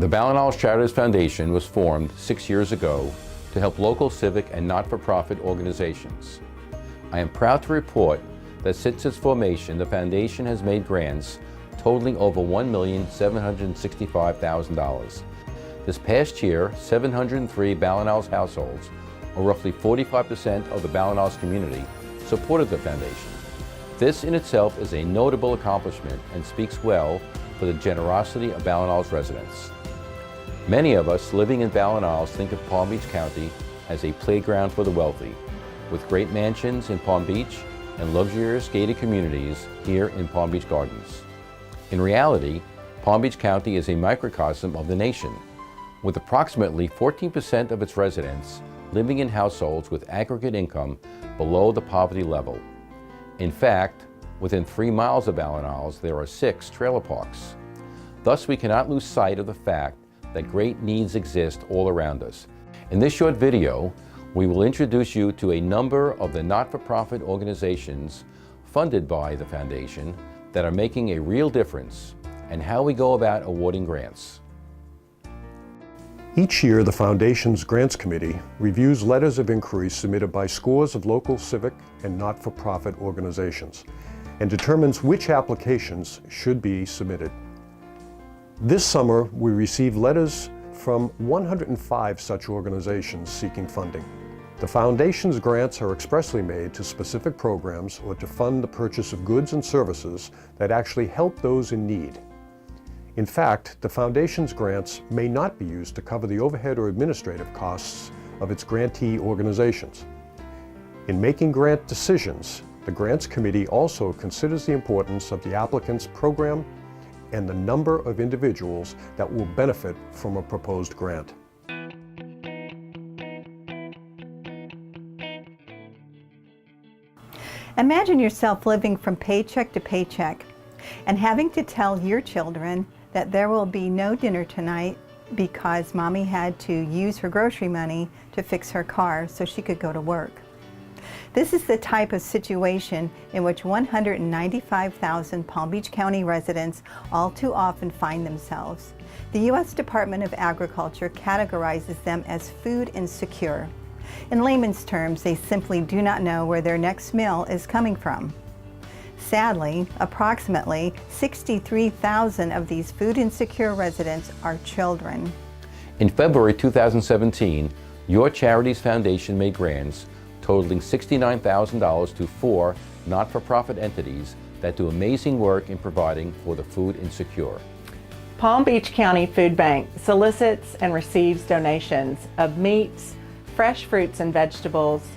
The BallenIsles Charities Foundation was formed 6 years ago to help local civic and not-for-profit organizations. I am proud to report that since its formation, the foundation has made grants totaling over $1,765,000. This past year, 703 BallenIsles households, or roughly 45% of the BallenIsles community, supported the foundation. This in itself is a notable accomplishment and speaks well for the generosity of BallenIsles residents. Many of us living in BallenIsles think of Palm Beach County as a playground for the wealthy, with great mansions in Palm Beach and luxurious gated communities here in Palm Beach Gardens. In reality, Palm Beach County is a microcosm of the nation, with approximately 14% of its residents living in households with aggregate income below the poverty level. In fact, within 3 miles of BallenIsles, there are 6 trailer parks. Thus, we cannot lose sight of the fact that great needs exist all around us. In this short video, we will introduce you to a number of the not-for-profit organizations funded by the foundation that are making a real difference and how we go about awarding grants. Each year, the Foundation's Grants Committee reviews letters of inquiry submitted by scores of local civic and not-for-profit organizations and determines which applications should be submitted. This summer, we received letters from 105 such organizations seeking funding. The Foundation's grants are expressly made to specific programs or to fund the purchase of goods and services that actually help those in need. In fact, the Foundation's grants may not be used to cover the overhead or administrative costs of its grantee organizations. In making grant decisions, the Grants Committee also considers the importance of the applicant's program and the number of individuals that will benefit from a proposed grant. Imagine yourself living from paycheck to paycheck and having to tell your children that there will be no dinner tonight because Mommy had to use her grocery money to fix her car so she could go to work. This is the type of situation in which 195,000 Palm Beach County residents all too often find themselves. The U.S. Department of Agriculture categorizes them as food insecure. In layman's terms, they simply do not know where their next meal is coming from. Sadly, approximately 63,000 of these food insecure residents are children. In February 2017, your charity's foundation made grants totaling $69,000 to 4 not-for-profit entities that do amazing work in providing for the food insecure. Palm Beach County Food Bank solicits and receives donations of meats, fresh fruits and vegetables,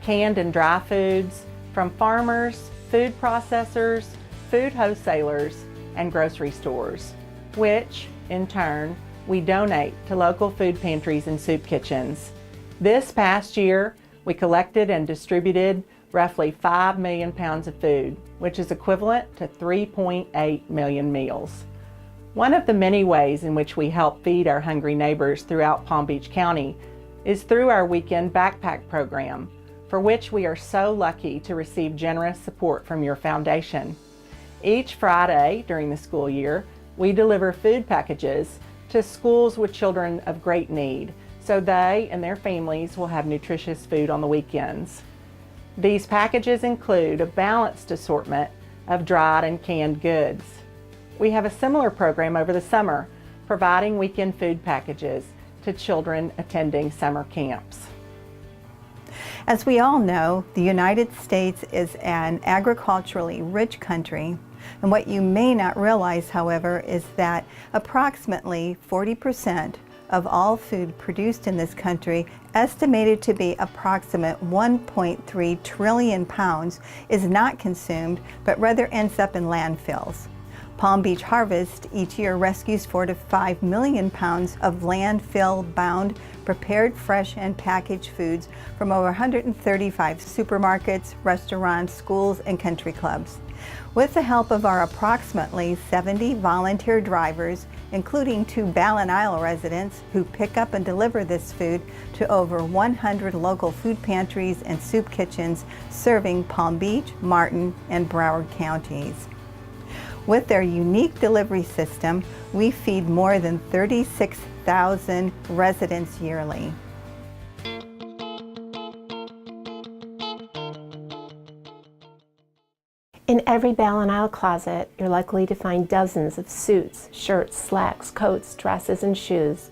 canned and dry foods from farmers, food processors, food wholesalers, and grocery stores, which, in turn, we donate to local food pantries and soup kitchens. This past year, we collected and distributed roughly 5 million pounds of food, which is equivalent to 3.8 million meals. One of the many ways in which we help feed our hungry neighbors throughout Palm Beach County is through our weekend backpack program, for which we are so lucky to receive generous support from your foundation. Each Friday during the school year, we deliver food packages to schools with children of great need, so they and their families will have nutritious food on the weekends. These packages include a balanced assortment of dried and canned goods. We have a similar program over the summer, providing weekend food packages to children attending summer camps. As we all know, the United States is an agriculturally rich country, and what you may not realize, however, is that approximately 40% of all food produced in this country, estimated to be approximate 1.3 trillion pounds, is not consumed, but rather ends up in landfills. Palm Beach Harvest each year rescues 4 to 5 million pounds of landfill-bound, prepared fresh and packaged foods from over 135 supermarkets, restaurants, schools, and country clubs. With the help of our approximately 70 volunteer drivers, including 2 BallenIsles residents who pick up and deliver this food to over 100 local food pantries and soup kitchens serving Palm Beach, Martin, and Broward counties. With their unique delivery system, we feed more than 36,000 residents yearly. In every BallenIsles closet, you're likely to find dozens of suits, shirts, slacks, coats, dresses, and shoes.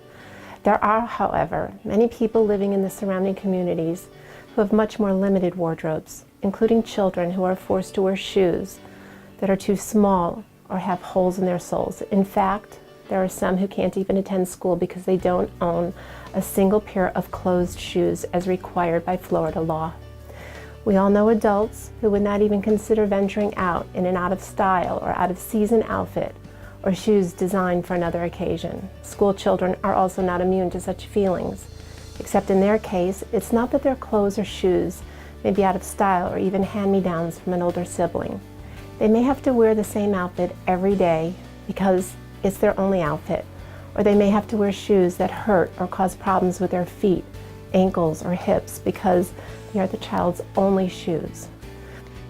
There are, however, many people living in the surrounding communities who have much more limited wardrobes, including children who are forced to wear shoes that are too small or have holes in their soles. In fact, there are some who can't even attend school because they don't own a single pair of closed shoes as required by Florida law. We all know adults who would not even consider venturing out in an out-of-style or out-of-season outfit or shoes designed for another occasion. School children are also not immune to such feelings, except in their case, it's not that their clothes or shoes may be out of style or even hand-me-downs from an older sibling. They may have to wear the same outfit every day because it's their only outfit, or they may have to wear shoes that hurt or cause problems with their feet, ankles, or hips because they are the child's only shoes.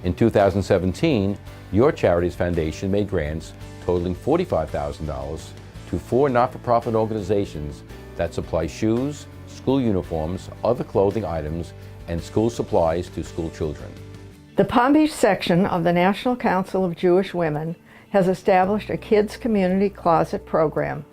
In 2017, Your Charities Foundation made grants totaling $45,000 to 4 not-for-profit organizations that supply shoes, school uniforms, other clothing items, and school supplies to school children. The Palm Beach section of the National Council of Jewish Women has established a Kids Community Closet program,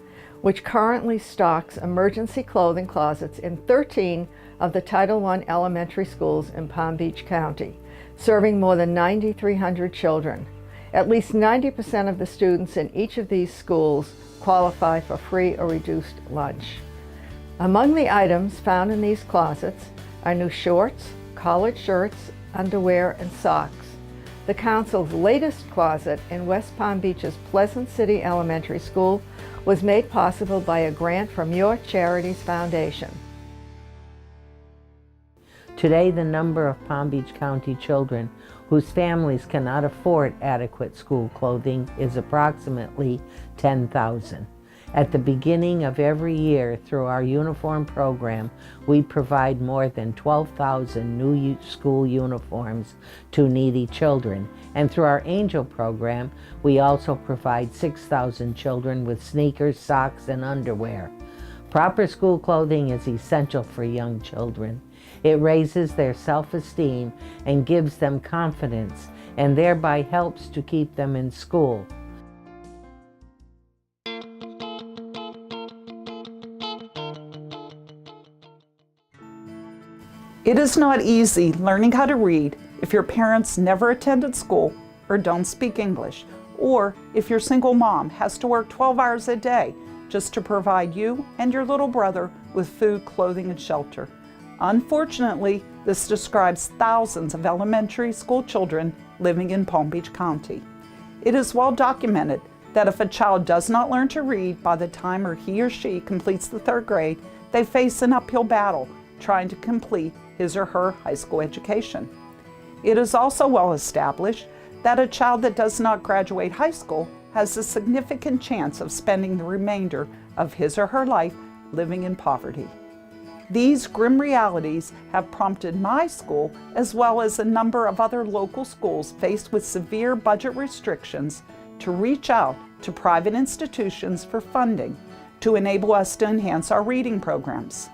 which currently stocks emergency clothing closets in 13 of the Title I elementary schools in Palm Beach County, serving more than 9,300 children. At least 90% of the students in each of these schools qualify for free or reduced lunch. Among the items found in these closets are new shorts, collared shirts, underwear, and socks. The Council's latest closet in West Palm Beach's Pleasant City Elementary School was made possible by a grant from Your Charities Foundation. Today, the number of Palm Beach County children whose families cannot afford adequate school clothing is approximately 10,000. At the beginning of every year, through our uniform program, we provide more than 12,000 new school uniforms to needy children. And through our Angel program, we also provide 6,000 children with sneakers, socks, and underwear. Proper school clothing is essential for young children. It raises their self-esteem and gives them confidence, and thereby helps to keep them in school. It is not easy learning how to read if your parents never attended school or don't speak English, or if your single mom has to work 12 hours a day just to provide you and your little brother with food, clothing, and shelter. Unfortunately, this describes thousands of elementary school children living in Palm Beach County. It is well documented that if a child does not learn to read by the time he or she completes the 3rd grade, they face an uphill battle trying to complete his or her high school education. It is also well established that a child that does not graduate high school has a significant chance of spending the remainder of his or her life living in poverty. These grim realities have prompted my school, as well as a number of other local schools faced with severe budget restrictions, to reach out to private institutions for funding to enable us to enhance our reading programs.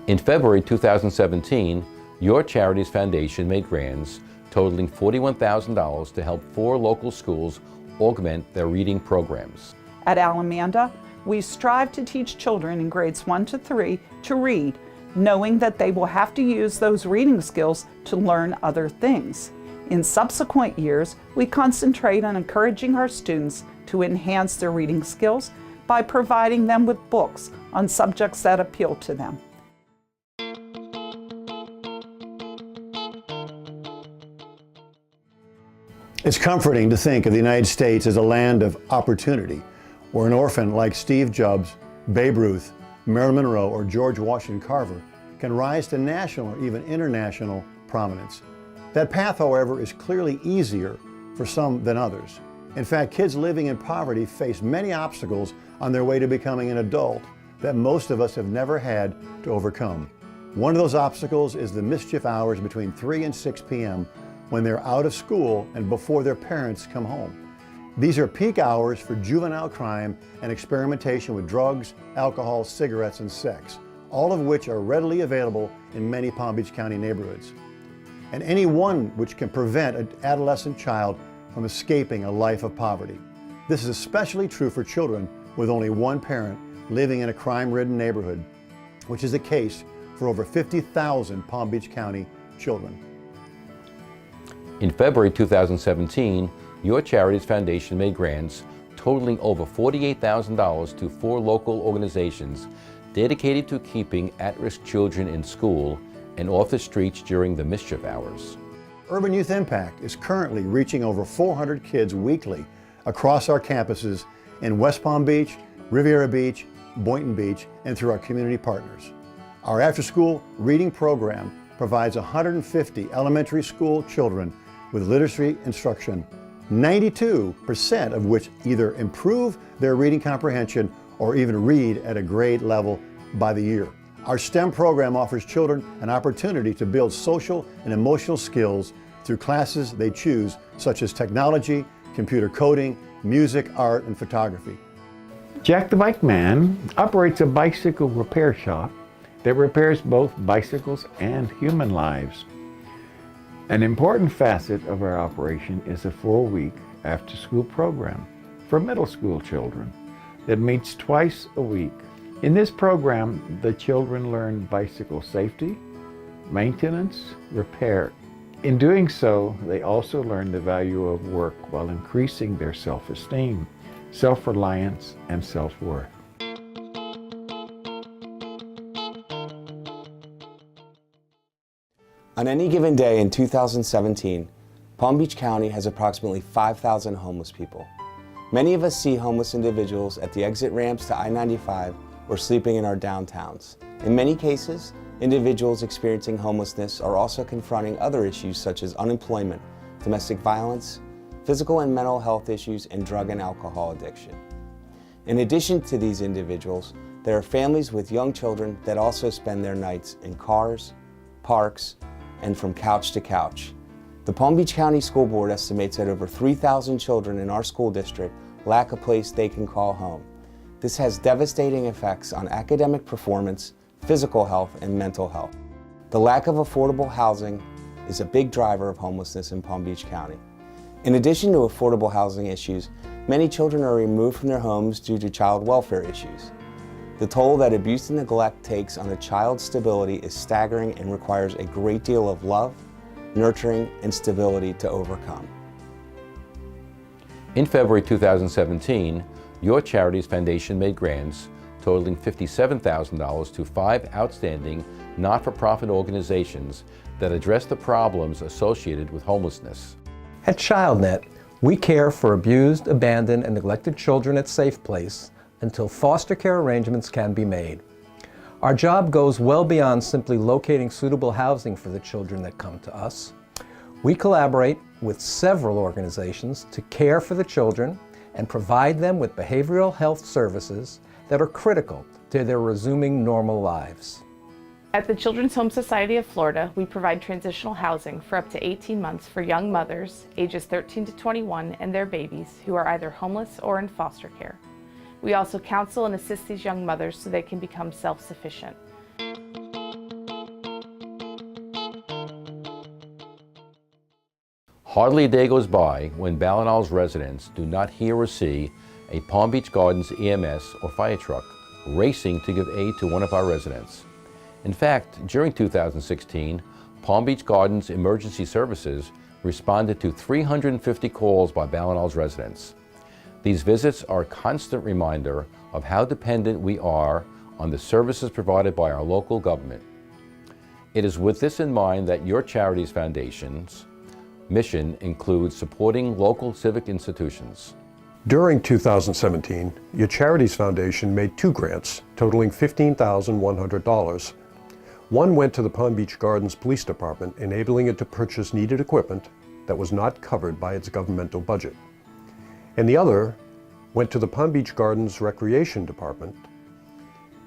In February 2017, Your Charities Foundation made grants totaling $41,000 to help 4 local schools augment their reading programs. At Alamanda, we strive to teach children in grades 1 to 3 to read, knowing that they will have to use those reading skills to learn other things. In subsequent years, we concentrate on encouraging our students to enhance their reading skills by providing them with books on subjects that appeal to them. It's comforting to think of the United States as a land of opportunity, where an orphan like Steve Jobs, Babe Ruth, Marilyn Monroe, or George Washington Carver can rise to national or even international prominence. That path, however, is clearly easier for some than others. In fact, kids living in poverty face many obstacles on their way to becoming an adult that most of us have never had to overcome. One of those obstacles is the mischief hours between 3 and 6 p.m. when they're out of school and before their parents come home. These are peak hours for juvenile crime and experimentation with drugs, alcohol, cigarettes, and sex, all of which are readily available in many Palm Beach County neighborhoods, and any one which can prevent an adolescent child from escaping a life of poverty. This is especially true for children with only one parent living in a crime-ridden neighborhood, which is the case for over 50,000 Palm Beach County children. In February 2017, Your Charities Foundation made grants totaling over $48,000 to 4 local organizations dedicated to keeping at-risk children in school and off the streets during the mischief hours. Urban Youth Impact is currently reaching over 400 kids weekly across our campuses in West Palm Beach, Riviera Beach, Boynton Beach, and through our community partners. Our after-school reading program provides 150 elementary school children with literacy instruction, 92% of which either improve their reading comprehension or even read at a grade level by the year. Our STEM program offers children an opportunity to build social and emotional skills through classes they choose, such as technology, computer coding, music, art, and photography. Jack the Bike Man operates a bicycle repair shop that repairs both bicycles and human lives. An important facet of our operation is a 4-week after-school program for middle school children that meets twice a week. In this program, the children learn bicycle safety, maintenance, repair. In doing so, they also learn the value of work while increasing their self-esteem, self-reliance, and self-worth. On any given day in 2017, Palm Beach County has approximately 5,000 homeless people. Many of us see homeless individuals at the exit ramps to I-95 or sleeping in our downtowns. In many cases, individuals experiencing homelessness are also confronting other issues such as unemployment, domestic violence, physical and mental health issues, and drug and alcohol addiction. In addition to these individuals, there are families with young children that also spend their nights in cars, parks, and from couch to couch. The Palm Beach County School Board estimates that over 3,000 children in our school district lack a place they can call home. This has devastating effects on academic performance, physical health, and mental health. The lack of affordable housing is a big driver of homelessness in Palm Beach County. In addition to affordable housing issues, many children are removed from their homes due to child welfare issues. The toll that abuse and neglect takes on a child's stability is staggering and requires a great deal of love, nurturing, and stability to overcome. In February 2017, Your Charities Foundation made grants totaling $57,000 to 5 outstanding not-for-profit organizations that address the problems associated with homelessness. At ChildNet, we care for abused, abandoned, and neglected children at Safe Place until foster care arrangements can be made. Our job goes well beyond simply locating suitable housing for the children that come to us. We collaborate with several organizations to care for the children and provide them with behavioral health services that are critical to their resuming normal lives. At the Children's Home Society of Florida, we provide transitional housing for up to 18 months for young mothers ages 13 to 21 and their babies who are either homeless or in foster care. We also counsel and assist these young mothers so they can become self-sufficient. Hardly a day goes by when BallenIsles residents do not hear or see a Palm Beach Gardens EMS or fire truck racing to give aid to one of our residents. In fact, during 2016, Palm Beach Gardens Emergency Services responded to 350 calls by BallenIsles residents. These visits are a constant reminder of how dependent we are on the services provided by our local government. It is with this in mind that Your Charities Foundation's mission includes supporting local civic institutions. During 2017, Your Charities Foundation made 2 grants totaling $15,100. One went to the Palm Beach Gardens Police Department, enabling it to purchase needed equipment that was not covered by its governmental budget. And the other went to the Palm Beach Gardens Recreation Department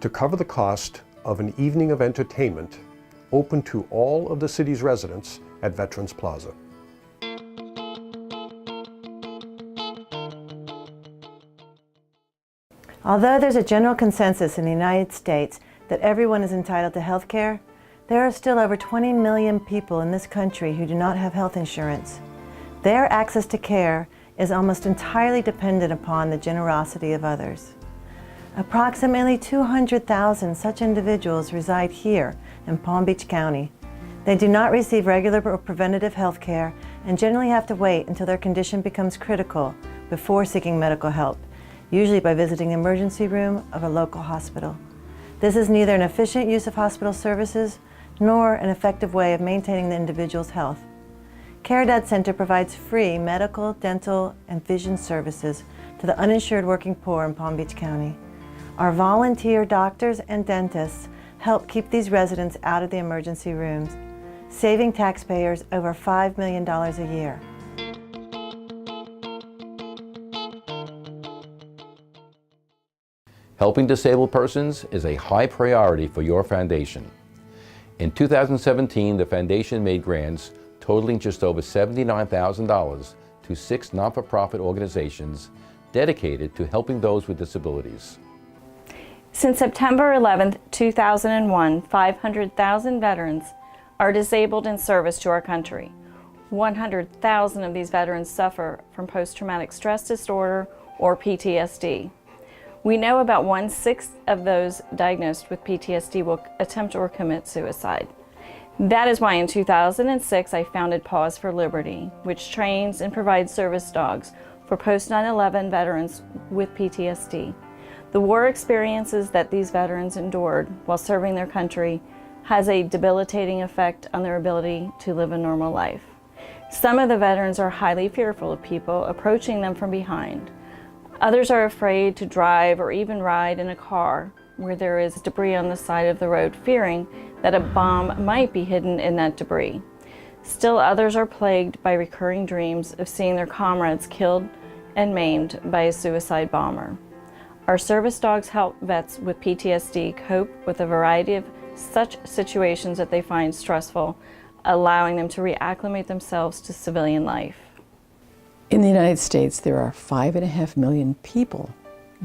to cover the cost of an evening of entertainment open to all of the city's residents at Veterans Plaza. Although there's a general consensus in the United States that everyone is entitled to health care, there are still over 20 million people in this country who do not have health insurance. Their access to care is almost entirely dependent upon the generosity of others. Approximately 200,000 such individuals reside here in Palm Beach County. They do not receive regular or preventative health care and generally have to wait until their condition becomes critical before seeking medical help, usually by visiting the emergency room of a local hospital. This is neither an efficient use of hospital services nor an effective way of maintaining the individual's health. CareDad Center provides free medical, dental, and vision services to the uninsured working poor in Palm Beach County. Our volunteer doctors and dentists help keep these residents out of the emergency rooms, saving taxpayers over $5 million a year. Helping disabled persons is a high priority for your foundation. In 2017, the foundation made grants totaling just over $79,000 to 6 not-for-profit organizations dedicated to helping those with disabilities. Since September 11, 2001, 500,000 veterans are disabled in service to our country. 100,000 of these veterans suffer from post-traumatic stress disorder or PTSD. We know about 1/6 of those diagnosed with PTSD will attempt or commit suicide. That is why in 2006 I founded Paws for Liberty, which trains and provides service dogs for post-9/11 veterans with PTSD. The war experiences that these veterans endured while serving their country has a debilitating effect on their ability to live a normal life. Some of the veterans are highly fearful of people approaching them from behind. Others are afraid to drive or even ride in a car where there is debris on the side of the road, fearing that a bomb might be hidden in that debris. Still others are plagued by recurring dreams of seeing their comrades killed and maimed by a suicide bomber. Our service dogs help vets with PTSD cope with a variety of such situations that they find stressful, allowing them to reacclimate themselves to civilian life. In the United States, there are 5.5 million people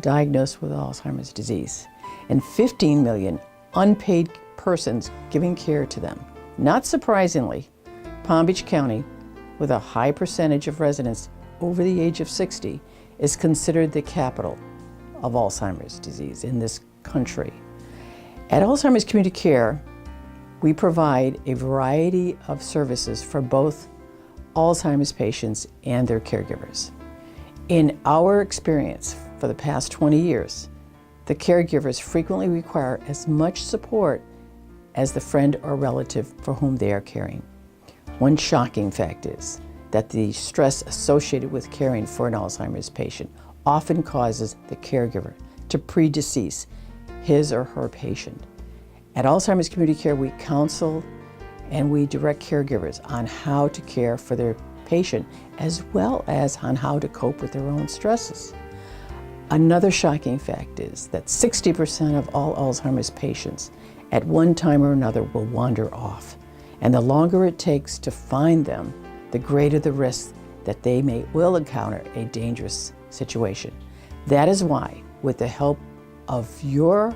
diagnosed with Alzheimer's disease and 15 million unpaid persons giving care to them. Not surprisingly, Palm Beach County, with a high percentage of residents over the age of 60, is considered the capital of Alzheimer's disease in this country. At Alzheimer's Community Care, we provide a variety of services for both Alzheimer's patients and their caregivers. In our experience for the past 20 years, the caregivers frequently require as much support as the friend or relative for whom they are caring. One shocking fact is that the stress associated with caring for an Alzheimer's patient often causes the caregiver to predecease his or her patient. At Alzheimer's Community Care, we counsel and we direct caregivers on how to care for their patient as well as on how to cope with their own stresses. Another shocking fact is that 60% of all Alzheimer's patients at one time or another will wander off, and the longer it takes to find them, the greater the risk that they will encounter a dangerous situation. That is why, with the help of your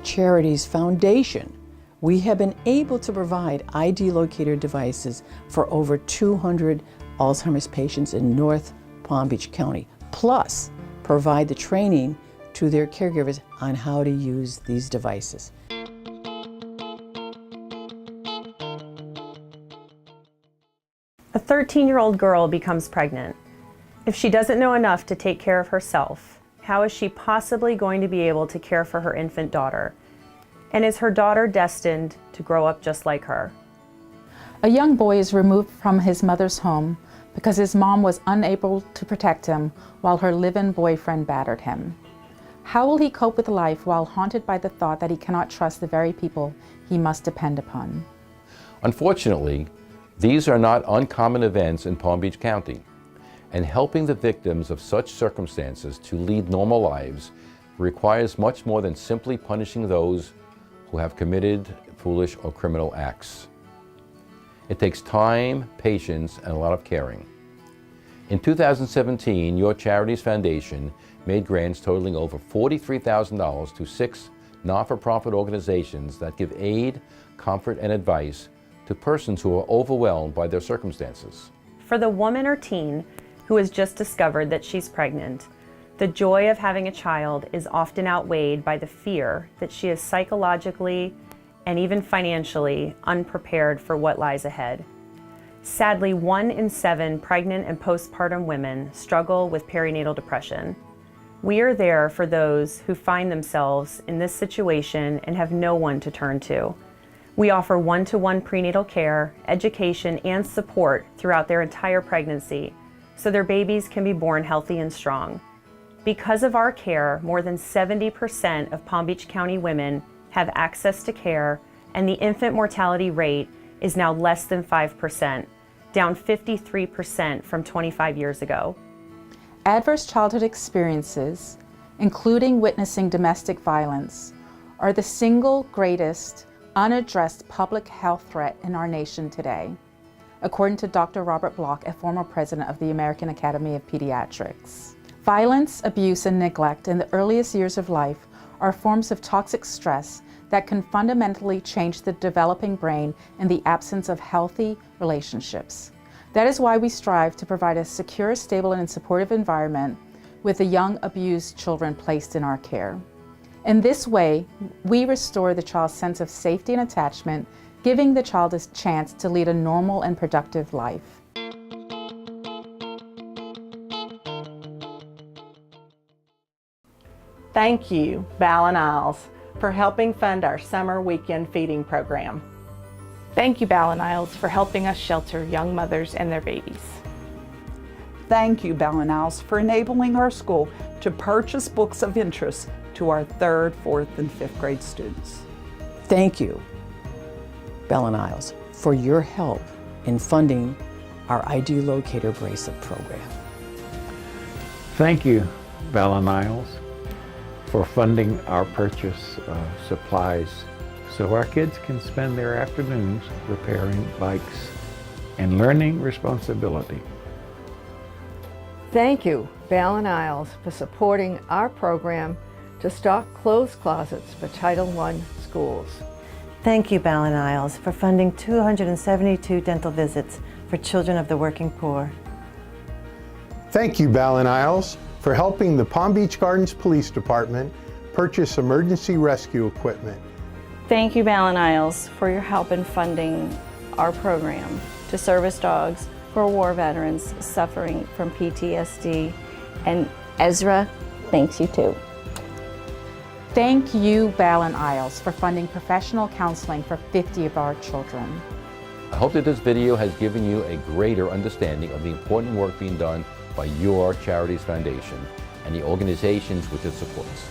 charity's foundation, we have been able to provide ID locator devices for over 200 Alzheimer's patients in North Palm Beach County, plus provide the training to their caregivers on how to use these devices. A 13-year-old girl becomes pregnant. If she doesn't know enough to take care of herself, how is she possibly going to be able to care for her infant daughter? And is her daughter destined to grow up just like her? A young boy is removed from his mother's home because his mom was unable to protect him while her live-in boyfriend battered him. How will he cope with life while haunted by the thought that he cannot trust the very people he must depend upon? Unfortunately, these are not uncommon events in Palm Beach County, and helping the victims of such circumstances to lead normal lives requires much more than simply punishing those who have committed foolish or criminal acts. It takes time, patience, and a lot of caring. In 2017, your charity's foundation made grants totaling over $43,000 to 6 not-for-profit organizations that give aid, comfort, and advice to persons who are overwhelmed by their circumstances. For the woman or teen who has just discovered that she's pregnant, the joy of having a child is often outweighed by the fear that she is psychologically and even financially unprepared for what lies ahead. Sadly, 1 in 7 pregnant and postpartum women struggle with perinatal depression. We are there for those who find themselves in this situation and have no one to turn to. We offer one-to-one prenatal care, education, and support throughout their entire pregnancy so their babies can be born healthy and strong. Because of our care, more than 70% of Palm Beach County women have access to care, and the infant mortality rate is now less than 5%, down 53% from 25 years ago. Adverse childhood experiences, including witnessing domestic violence, are the single greatest unaddressed public health threat in our nation today, according to Dr. Robert Block, a former president of the American Academy of Pediatrics. Violence, abuse, and neglect in the earliest years of life are forms of toxic stress that can fundamentally change the developing brain in the absence of healthy relationships. That is why we strive to provide a secure, stable, and supportive environment with the young abused children placed in our care. In this way, we restore the child's sense of safety and attachment, giving the child a chance to lead a normal and productive life. Thank you, BallenIsles, for helping fund our summer weekend feeding program. Thank you, BallenIsles, for helping us shelter young mothers and their babies. Thank you, BallenIsles, for enabling our school to purchase books of interest to our 3rd, 4th, and 5th grade students. Thank you, BallenIsles, for your help in funding our ID Locator Bracelet program. Thank you, BallenIsles, for funding our purchase of supplies so our kids can spend their afternoons repairing bikes and learning responsibility. Thank you, BallenIsles, for supporting our program to stock clothes closets for Title I schools. Thank you, BallenIsles, for funding 272 dental visits for children of the working poor. Thank you, BallenIsles, for helping the Palm Beach Gardens Police Department purchase emergency rescue equipment. Thank you, BallenIsles, for your help in funding our program to service dogs for war veterans suffering from PTSD. And Ezra, thanks you too. Thank you, BallenIsles, for funding professional counseling for 50 of our children. I hope that this video has given you a greater understanding of the important work being done by your charity's foundation and the organizations which it supports.